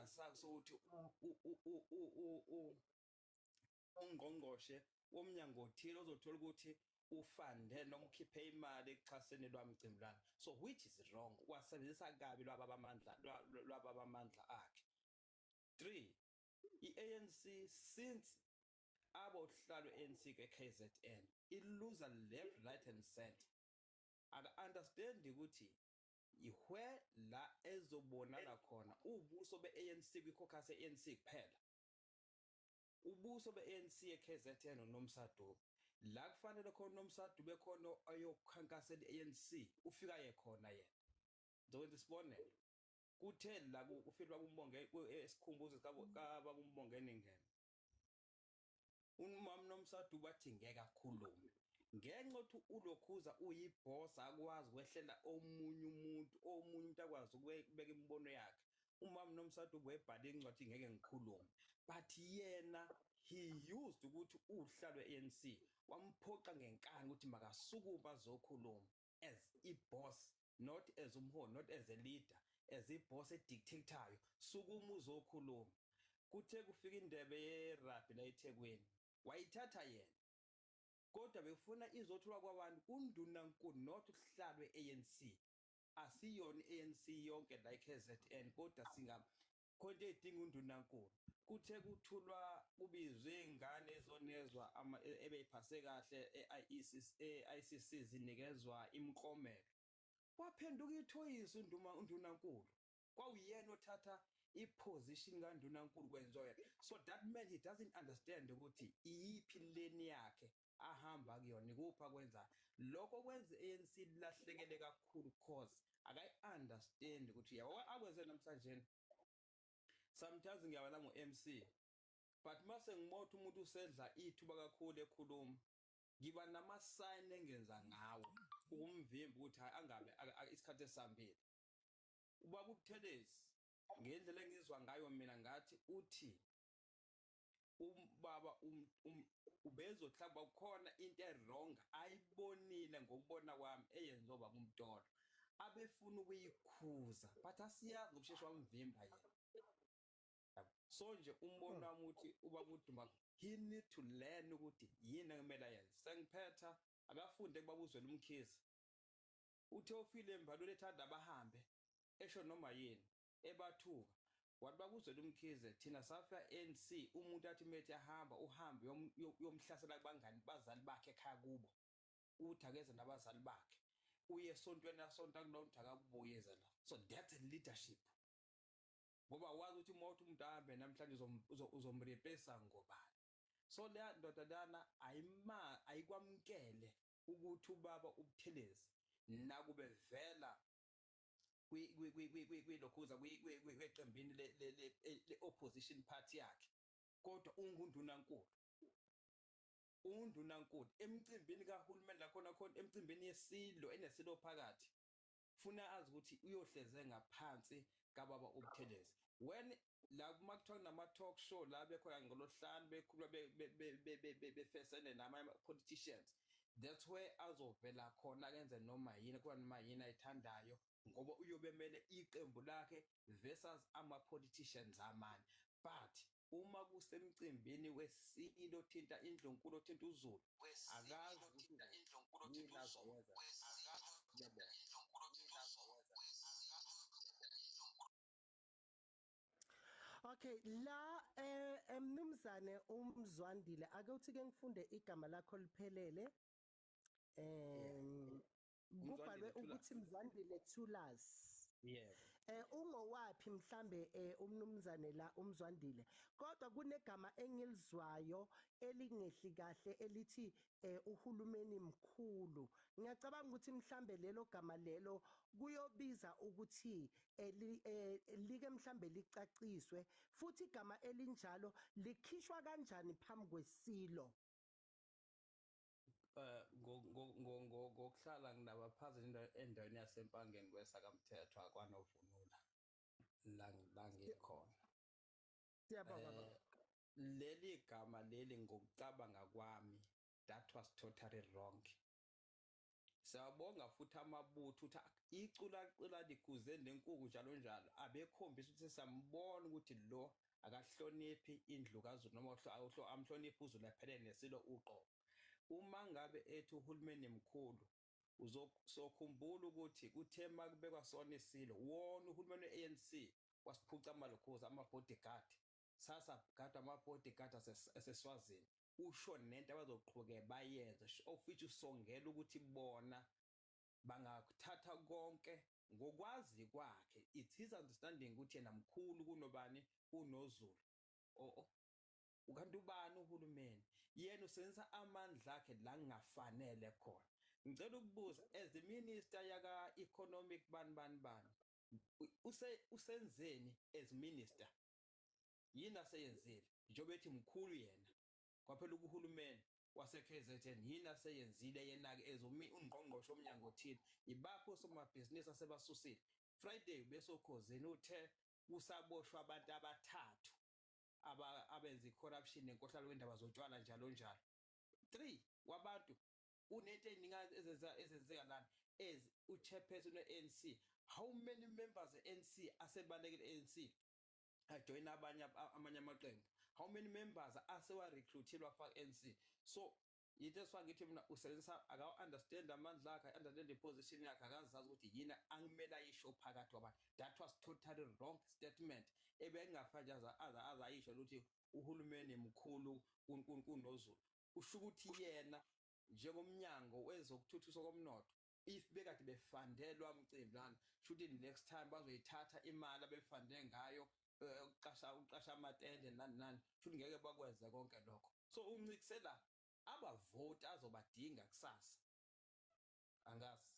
engingasazi ukuthi ungqongqoshe womnyango othile ozothola ukuthi ufande noma ukhiphe imali ekuxhaseni lwamcimbi lana. So which is wrong, wasebenzisa kabi lwaba bamandla akhe. 3, i-ANC since abohlalo ANC ke-KZN iluza left, right and center. Aka-understand ukuthi where la ezobonana khona ubuso be-ANC kwi-caucus ye-ANC kuphela, ubuso be-ANC ye-KZN uNomsa Dube. La kufanele khona uNomsa Dube khona ayokhankasela i-ANC ufika yekhona yena. Ngizokwenza isibonelo, kuthe la ufile babumbonge esikhumbuzo kababumbongeni ngene, umama Nomsa Dube athi ngeke akhulume ngenxa yokuthi uLokhuza uyiboss akwazi kwehlela omunye umuntu akwazi ukubeka imibono yakhe. Umama Nomsa Dube webhala incwadi ngeke ngikhulume, but yena he used ukuthi uhlalo ANC wamphoqa ngenkani ukuthi makasukume azokhuluma as i-boss, not as umholi, not as a leader, as i-boss edictator. Sukuma uzokhuluma. Kuthe kufika indebe ye-rugby la eThekwini wayithatha yena, kodwa befuna izothulwa kwabantu kuNdunankulu not uhlalo e-ANC. Asiyona i-ANC yonke la eKZN, kodwa khonto edinga uNdunankulu. Kuthe kuthulwa kubizwe ingane ezonezwa ebeyiphase kahle e-ICC zinikezwa imiklomelo, waphenduka ithoyisa uNdunankulu. Kwawuyena othatha i-position kaNdunankulu kwenziwa yena. So that man, he doesn't understand ukuthi iyiphi lane yakhe ahamba kuyona, ikupha kwenza lokho kwenza ANC lahlekele kakhulu cause akayi-understand ukuthi akwenze namhlanje. Sometimes ngiyabala ngo-MC, but mase ngimothi umuntu usedla ithuba kakhulu ekhuluma, ngiba nama-sign engenza ngawo ukumvimba ukuthi angabe isikhathi esihambile. Ubaba uButhelezi ngendlela engizwa ngayo mina ngathi uthi ubaba ubezohlaba khona into e-wrong ayibonile ngokubona kwami eyenziwa ubaba uMtolo, abefuna ukuyikhuza but asiyazi ngokushesha wamvimba yena. So nje umbono wami uthi ubaba uDuma he need to learn ukuthi yini ekumele ayenze. Sengiphetha akafunde kubabuzwela uMkhize, uthe ufile embalule ethanda abahambe esho noma yini ebathuka wathi bakuzwela uMkhize thina safika ANC umuntu athi methe ahamba uhambe yomhlasela kubangani bazali bakhe ekhaya kubo, uthi akeze nabazali bakhe uye esontweni asonta kulonto akabuyeza la. So that's leadership, ngoba wazi ukuthi umuntu ahambe namhlanje uzomreplace ngobani. So le ndoda lana ayikwamkele ukuthi ubaba uButhelezi nakube vela kwiLokhuza kweqembini le-opposition party yakhe, kodwa unguNdunankulu emcimbini kahulumeni lakhona emcimbini yeSilo enesilo phakathi funa azi ukuthi uyohleze ngaphansi kababa uButhelezi. When la makuthiwa nama-talk show la bekhona ngolosihlanu bekhuluma befesene nama-politicians, that's where azovela khona kenze noma yini kuba noma yini ayithandayo, ngoba uyobemele iqembu lakhe versus ama-politicians amanye. But uma kusemcimbini weSilo othinta iNdlunkulu othinta uZulu, akazi ukuthi yini azoyenza. Okay, la Mnumzane uMzwandile, ake uthi ke ngifunde igama lakho liphelele. Kubhalwe ukuthi Mzwandile Thulas. Yeah. Ungowaphi mhlambe umnumzane la uMzwandile, kodwa kunegama engilizwayo elingehli kahle elithi uhulumeni mkhulu. Ngiyacabanga ukuthi mhlambe lelo gama lelo kuyobiza ukuthi like mhlambe licaciswe, futhi igama elinjalo likhishwa kanjani phambi kweSilo. Ngokuhlala nginabaphazeli endaweni yaseMpangeni kweSakamthethwa kwaNovunula la ngikhona. Siyabonga. Leli gama leli ngokucabanga kwami that was totally wrong. Siyabonga futhi amabutho ukuthi icula likuze nenkukhu njalo njalo abekhombisa ukuthi siyambona ukuthi lo akahloniphi indlu kaZulu noma amhloniphi uZulu ephelele nesilo uqobo. Uma ngabe ethi uhulumeni mkhulu uzokukhumbula ukuthi kuthe makubekwa sona isilo wona uhulumeni we-ANC wasiphuca amalokhozi ama-bodyguard sasagada ama-bodyguard aseswazini usho nento abazoqhubeka bayenze of which usongela ukuthi bona bangathatha konke ngokwazi kwakhe. It's his understanding ukuthi yena mkhulu kunobani kunoZulu. Ukanti ubani uhulumeni yena usebenzisa amandla akhe la kungafanele khona. Ngicela ukubuza as minister yaka economic bani usenzeni as minister yini aseyenzile njengoba ethi mkhulu yena kwaphela uhulumeni wase-KZN yini aseyenzile yena-ke ungqongqoshe omnyango othile ibapho osomabhizinisi asebasusile. Friday besokhozini uthe kusaboshwa abantu abathathu abenza i-corruption nenkohlakalo kwendaba zotshwala njalo njalo. 3 wabantu unento eningi ezenzeka lana as uchairperson we-ANC. How many members e-ANC asebalekile e-ANC ajoyina amanye amaqembu? How many members asewa-recruitilwa faka ANC? So yinto esifaka ngithi mina usebenzisa aka-understand amandla akhe, understand i-position yakhe, akazazi ukuthi yini angimele ayisho phakathi kwabantu. That was totally wrong statement ebengafanele azayisho ukuthi uhulumeni mkhulu kunoZulu. Usho ukuthi yena njengomnyango wezokuthuthukiswa komnotho if bekade befandelwa umcimbi lana shuthi next time bazoyithatha imali abefande ngayo uqasha amatende nani shuthi ngeke bakwenze konke lokho. So uncikisela abavoti azobadinga kusasa. Angazi.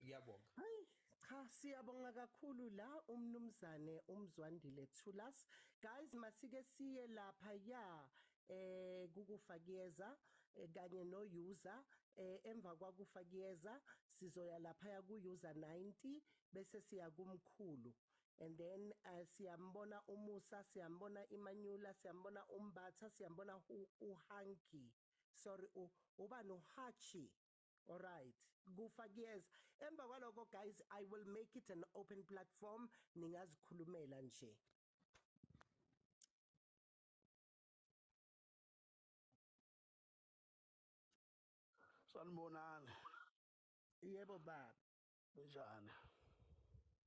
Ngiyabonga. Hayi cha siyabonga kakhulu la umnumzane uMzwandile Thulas. Guys masike siye lapha ya kukufakiyeza kanye no user emva kwakufakiyeza sizoya lapha ya ku user 90 bese siya kumkhulu and then siyambona uMusa, siyambona iManyula, siyambona uMbatha, siyambona uHanki, sorry ubani uHachi. All right, kufakiyeza emva kwaloko guys I will make it an open platform ningazikhulumela nje. Sanibonani. Yebo baba. Njani?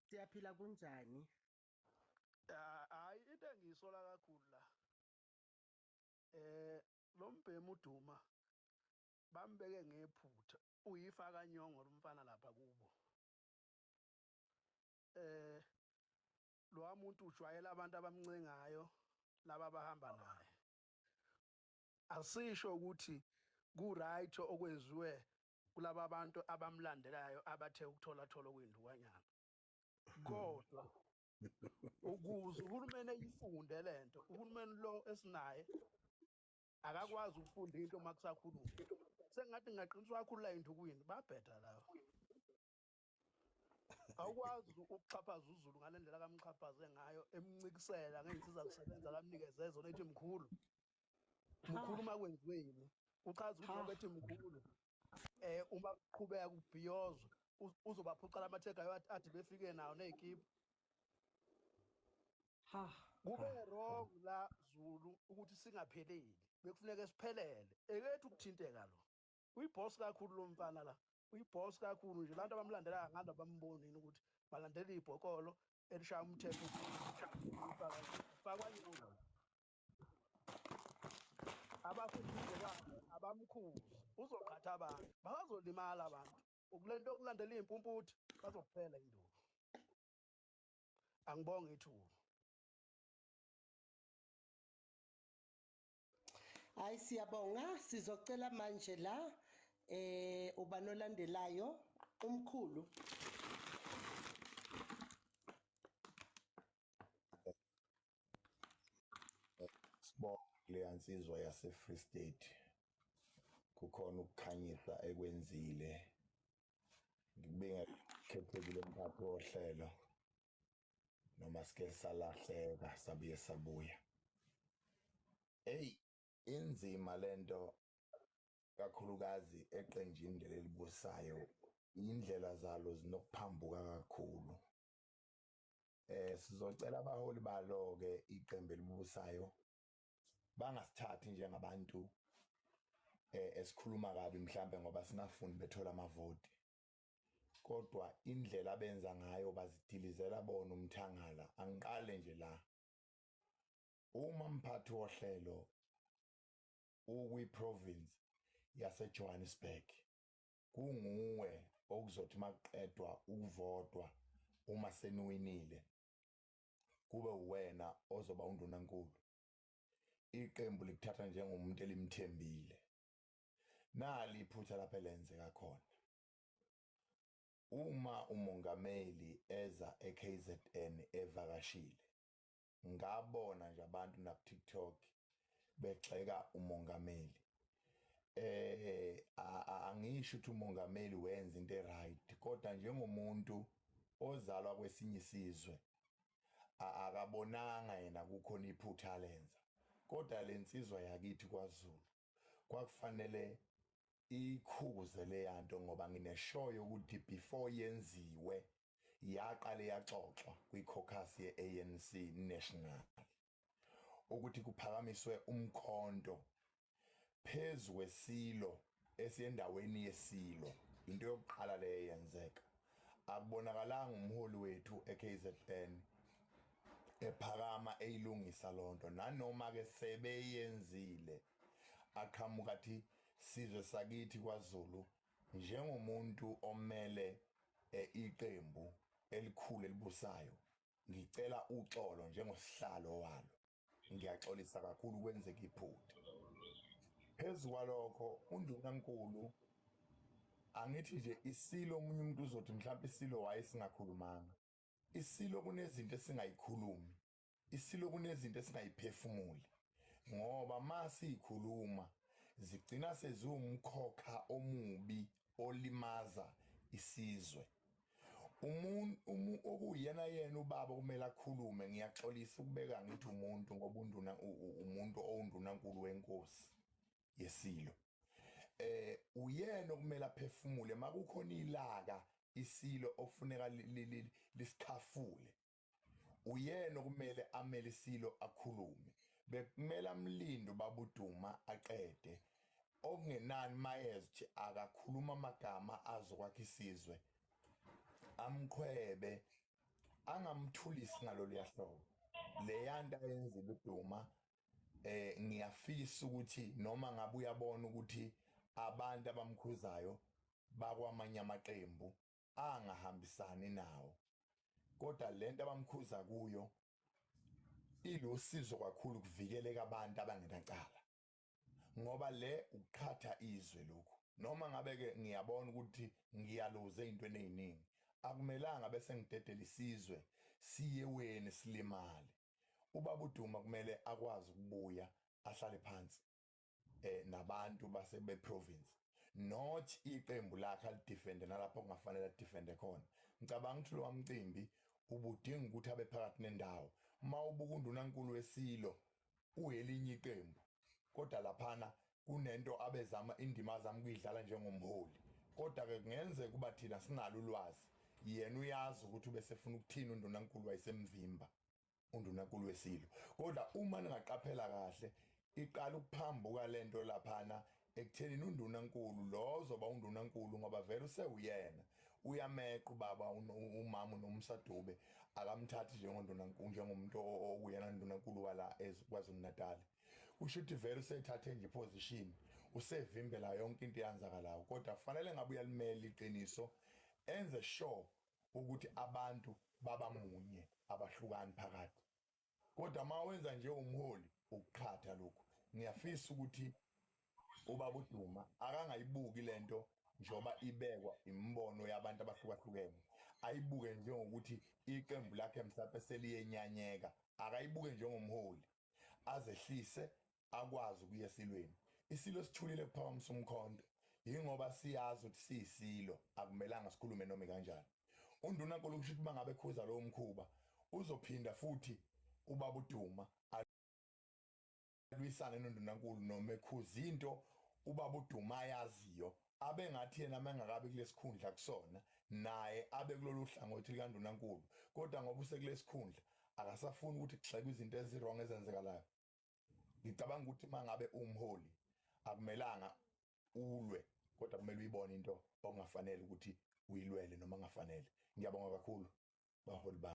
Siyaphila kunjani? Hayi into engiyisola kakhulu la. Lo mbhemu uDuma bambeke ngephutha. Uyifaka nyongo lomfana lapha kubo. Lo muntu ujwayela abantu abamncengayo laba abahamba naye. Asisho ukuthi ku-right okwenziwe kulaba abantu abamlandelayo abathe ukuthola kwindukanyana. Kodwa ukuze uhulumeni eyifunde lento, uhulumeni lo esinaye akakwazi ukufunda into makusakhuluma. Sengathi ngingaqiniswa kakhulu endukwini babheda lawo. Awukwazi ukuxhaphaza uZulu ngalendlela kamxhaphaze ngayo emncikisela ngeyinsiza kusebenza kamnikeze zona ethi mkhulu. Mkhulu makwenziweni. Uchaza ukuthi ngoba ethi mkhulu uma kuqhubeka kubhiyozwa uzobaphucala amathega athi befike nawo nezikipa. Kube wrong la Zulu ukuthi singapheleli bekufuneka siphelele ekethu ukuthinteka lo uyiboss kakhulu lo mfana la uyiboss kakhulu nje abantu abamlandela nganda bambonini ukuthi balandela ibhokolo elishaya umthetho fakwa nyongo abafundile abamkhuzi uzoqhatha abantu bazolimala abantu ukulento okulandela impumputhi bazokuphela induku. Angibonge ithuba. Hayi siyabonga sizocela manje la ubanolandelayo umkhulu. Sibonga leyansizwa yase Free State kukhona ukukhanyisa ekwenzile ngibinga khethekile umphathi wohlelo noma sike salahleka sabuye sabuya. Hey inzima lento kakhulukazi eqenjini lelibusayo indlela zalo zinokuphambuka kakhulu. Sizocela abaholi balo-ke iqembu elibusayo bangasithathi njengabantu esikhuluma kabi mhlambe ngoba singafundi bethola amavoti, kodwa indlela abenza ngayo bazidilizela bona umthangala. Angiqale nje la, uma mphathi wohlelo ukwi-province yaseJohannesburg, kunguwe okuzothi makuqedwa ukuvotwa uma seniwinile kube uwena ozoba undunankulu, iqembu likuthatha njengomuntu elimthembile. Nali iphutha lapho elenzeka khona. Uma umongameli eza e-KZN evakashile, ngabona nje abantu naku-TikTok begxeka umongameli. Angisho ukuthi umongameli wenza into e-right, kodwa njengomuntu ozalwa kwesinye isizwe akabonanga yena kukhona iphutha alenza. Kodwa le nsizwa yakithi kwaZulu kwakufanele ikhuze leyanto ngoba ngineshoyo ukuthi before yenziwe yaqale yaxoxwa kwi-caucus ye-ANC National ukuthi kuphakamiswe umkhonto phezu kwesilo esiyendaweni yesilo. Into yokuqala leyo yenzeka. Akubonakalanga umholi wethu e-KZN ephakama eyilungisa lonto, nanoma-ke sebeyenzile aqhamuka athi sizwe sakithi kwaZulu njengomuntu omele iqembu elikhulu elibusayo, ngicela uxolo njengosihlalo walo. Ngiyaxolisa kakhulu kwenzeka iphutha. Phezu kwalokho undunankulu angithi nje isilo, omunye umuntu uzothi mhlawumbe isilo wayesingakhulumanga. Isilo kunezinto esingayikhulumi, isilo kunezinto esingayiphefumuli, ngoba masiyikhuluma zigcina seziwumkhokha omubi olimaza isizwe. Okuyena yena ubaba kumele akhulume. Ngiyaxolisa ukubeka ngithi umuntu ngoba umuntu owundunankulu wenkosi yesilo. Uyena okumele aphefumule makukhona ilaka isilo ofuneka lisikhafule. Uyena okumele amele isilo akhulume. Bekumele amlinde ubaba uDuma aqede, okungenani mayezi akakhuluma amagama azokwakha isizwe, amqhwebe, angamthulisi ngalolu hlobo. Leyanto ayenzile uDuma, ngiyafisa ukuthi noma ngabe uyabona ukuthi abantu abamkhuzayo bakwamanye amaqembu angahambisani nawo, kodwa lento abamkhuza kuyo ilusizo kakhulu kuvikeleka abantu abangenacala, ngoba le ukuqhatha izwe lokhu. Noma ngabe-ke ngiyabona ukuthi ngiyaluze ey'ntweni ey'ningi, akumelanga bese ngidedela isizwe siye weni silimale. Ubaba uDuma kumele akwazi ukubuya ahlale phansi nabantu base-province, not iqembu lakhe alidifende nalapho kungafanele alidifende khona. Ngicabanga ukuthi lowa mcimbi ubudinga ukuthi abe phakathi nendawo. Uma ubuka undunankulu wesilo uyelinye iqembu, kodwa laphana kunento abezama indima azama ukuyidlala njengomholi, kodwa-ke kungenzeka ukuba thina sinalo ulwazi, yena uyazi ukuthi ubesefuna ukuthini undunankulu wayesemvimba, undunankulu wesilo. Kodwa uma ningaqaphela kahle, iqala ukuphambuka lento laphana ekuthenini undunankulu lo ozoba undunankulu, ngoba vele usewuyena uyameqa ubaba umama uNomsadube akamthathi njengondunankulu, njengomuntu okuyena undunankulu wala KwaZulu Natal. Kusho ukuthi vele usethathe nje iposition, usevimbela yonke into eyenzakalayo. Kodwa kufanele ngabe uyalimela iqiniso, enze sure ukuthi abantu babamunye, abahlukani phakathi. Kodwa uma wenza nje umholi ukuqhatha lokhu, ngiyafisa ukuthi ubaba uDuma akangayibuki lento njoba ibekwa imibono yabantu abahlukahlukene, ayibuke njengokuthi iqembu lakhe mhlawumbe seliyenyanyeka. Akayibuke njengomholi, azehlise akwazi ukuya esilweni. Isilo sithulile kuphakamisa umkhonto, yingoba siyazi ukuthi siyisilo, akumelanga sikhulume noma kanjani. Undunankulu kusho ukuthi mangabe ekhuza lowo mkhuba uzophinda futhi ubaba uDuma alwisane nondunankulu noma ekhuza into ubaba uDuma ayaziyo abe ngathi yena mangakabi kulesikhundla kusona naye abe kulolu hlangothi likaNdunankulu kodwa ngoba usekulesikhundla akasafuni ukuthi kugxekwe izinto ezirong ezenzekalayo. Ngicabanga ukuthi mangabe umholi akumelanga ulwe kodwa kumele uyibone into ongafanele ukuthi uyilwele noma ngafanele. Ngiyabonga kakhulu baholi bami.